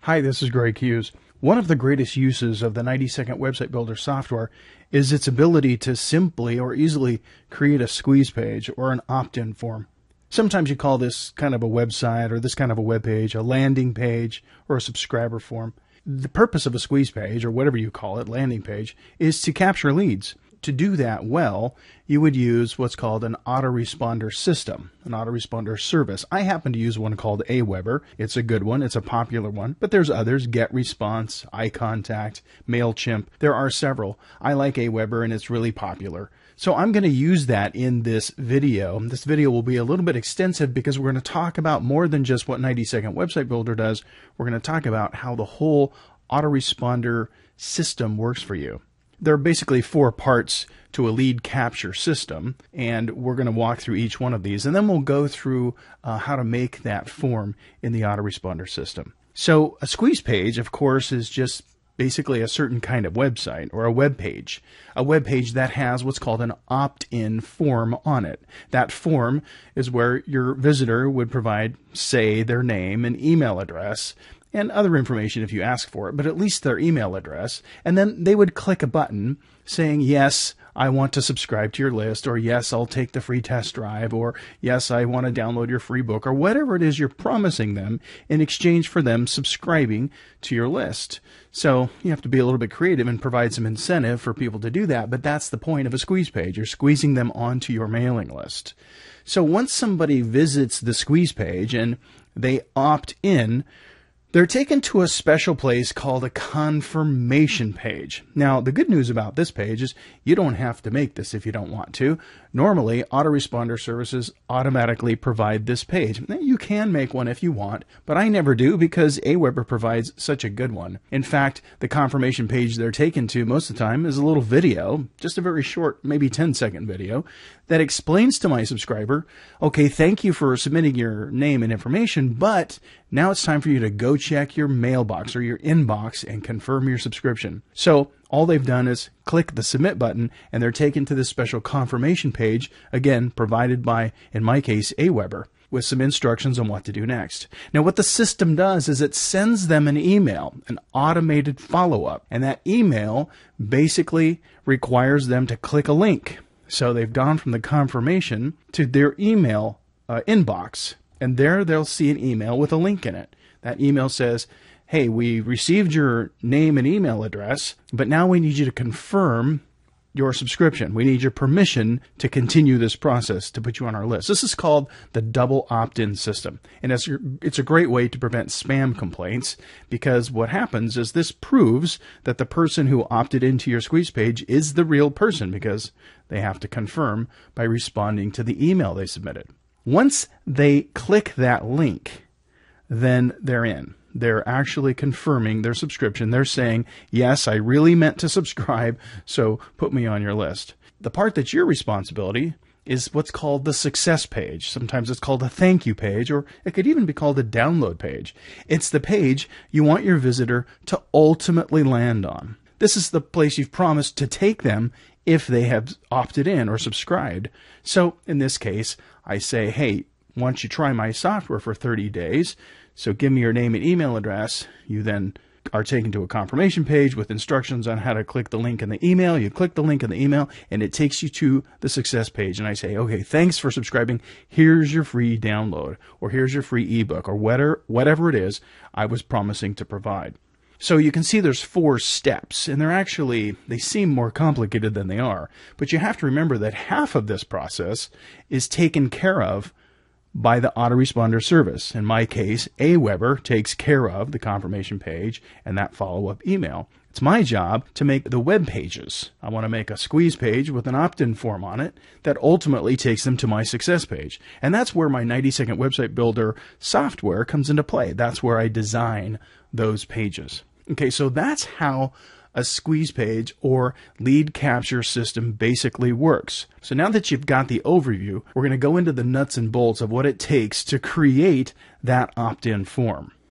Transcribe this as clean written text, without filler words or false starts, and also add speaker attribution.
Speaker 1: Hi, this is Greg Hughes. One of the greatest uses of the 90-second website builder software is its ability to simply or easily create a squeeze page or an opt-in form. Sometimes you call this kind of a website or this kind of a web page a landing page or a subscriber form. The purpose of a squeeze page, or whatever you call it, landing page, is to capture leads. To do that well, you would use what's called an autoresponder system, an autoresponder service. I happen to use one called Aweber. It's a good one. It's a popular one. But there's others, GetResponse, iContact, MailChimp. There are several. I like Aweber, and it's really popular. So I'm going to use that in this video. This video will be a little bit extensive because we're going to talk about more than just what 90-second website builder does. We're going to talk about how the whole autoresponder system works for you. There are basically 4 parts to a lead capture system, and we're going to walk through each one of these, and then we'll go through how to make that form in the autoresponder system. So a squeeze page, of course, is just basically a certain kind of website or a web page that has what's called an opt-in form on it. That form is where your visitor would provide, say, their name and email address, and other information if you ask for it, but at least their email address. And then they would click a button saying, yes, I want to subscribe to your list, or yes, I'll take the free test drive, or yes, I want to download your free book, or whatever it is you're promising them in exchange for them subscribing to your list. So you have to be a little bit creative and provide some incentive for people to do that, but that's the point of a squeeze page. You're squeezing them onto your mailing list. So once somebody visits the squeeze page and they opt in, they're taken to a special place called a confirmation page. Now, the good news about this page is you don't have to make this if you don't want to. Normally, autoresponder services automatically provide this page. Now, you can make one if you want, but I never do because Aweber provides such a good one. In fact, the confirmation page they're taken to most of the time is a little video, just a very short, maybe 10-second video, that explains to my subscriber, okay, thank you for submitting your name and information, but now it's time for you to go check your mailbox or your inbox and confirm your subscription. So all they've done is click the submit button and they're taken to this special confirmation page, again, provided by, in my case, Aweber, with some instructions on what to do next. Now, what the system does is it sends them an email, an automated follow-up, and that email basically requires them to click a link. So they've gone from the confirmation to their email inbox, and there they'll see an email with a link in it. That email says, hey, we received your name and email address, but now we need you to confirm your subscription. We need your permission to continue this process to put you on our list. This is called the double opt-in system. And it's a great way to prevent spam complaints, because what happens is this proves that the person who opted into your squeeze page is the real person, because they have to confirm by responding to the email they submitted. Once they click that link, then they're in. They're actually confirming their subscription. They're saying, yes, I really meant to subscribe, so put me on your list. The part that's your responsibility is what's called the success page. Sometimes it's called a thank you page, or it could even be called a download page. It's the page you want your visitor to ultimately land on. This is the place you've promised to take them if they have opted in or subscribed. So in this case, I say, hey, why don't you try my software for 30 days? So give me your name and email address. You then are taken to a confirmation page with instructions on how to click the link in the email. You click the link in the email, and it takes you to the success page. And I say, okay, thanks for subscribing. Here's your free download, or here's your free ebook, or whatever it is I was promising to provide. So you can see there's 4 steps, and they seem more complicated than they are. But you have to remember that half of this process is taken care of by the autoresponder service. In my case, Aweber takes care of the confirmation page and that follow-up email. It's my job to make the web pages. I want to make a squeeze page with an opt-in form on it that ultimately takes them to my success page. And that's where my 90-second website builder software comes into play. That's where I design those pages. Okay, so that's how a squeeze page or lead capture system basically works. So now that you've got the overview, we're going to go into the nuts and bolts of what it takes to create that opt-in form.